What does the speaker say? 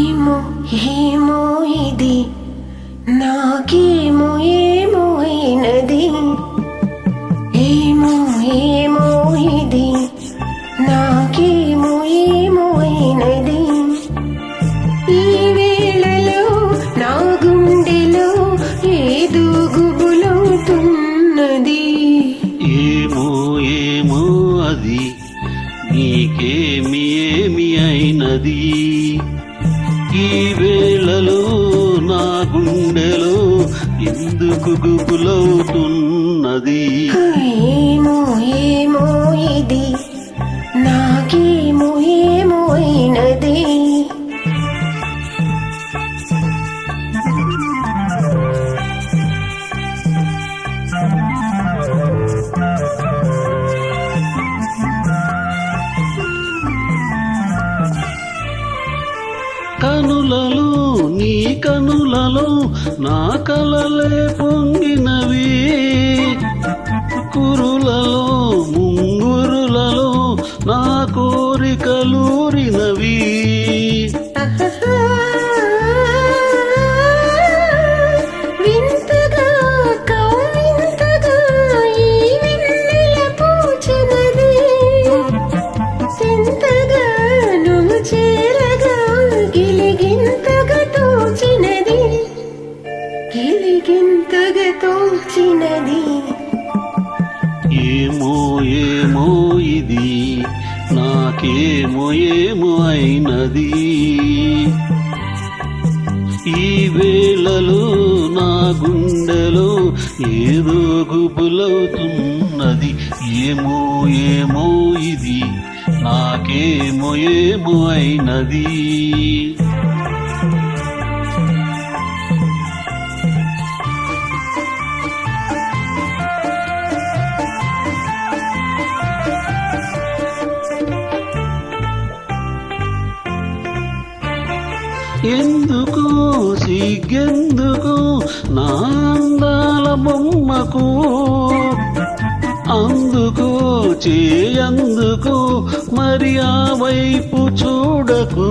ఏమో ఏమో ఇది నాకేమో ఏమో అయినది ఏమో ఏమో ఇది నాకేమో ఏమో అయినది ఈ వేళలో నా గుండెలో ఏదో గుబులవుతున్నది ఏమో ఏమో అది నీకేమి ఏమి అయినది ఈ వేళలో నా గుండెలో ఎందుకు గుబులవుతున్నది ఏమో ఏమో ఇది నాకేమో ఏమో అయినది కనులలో నీ కనులలో నా కలలే పొంగినవి కురులలో ముంగురులలో నా కోరికలూరినవి వింతగా కవ్వింతగా ఈ వెన్నెల పూచినది చింతగా నువ్వు చేరగా గిలిగింతగా తోచినది గిలిగింతగా తోచినది ఏమో ఏమో ఇది నాకేమో ఏమో అయినది ఈ వేళలో నా గుండెలో ఏదో గుబులవుతున్నది ఏమో ఏమో ఇది నాకేమో ఏమో అయినది ఎందుకు సిగ్గెందుకు నా అందాల బొమ్మకు అందుకు చేయందుకు మరి ఆ వైపు చూడకు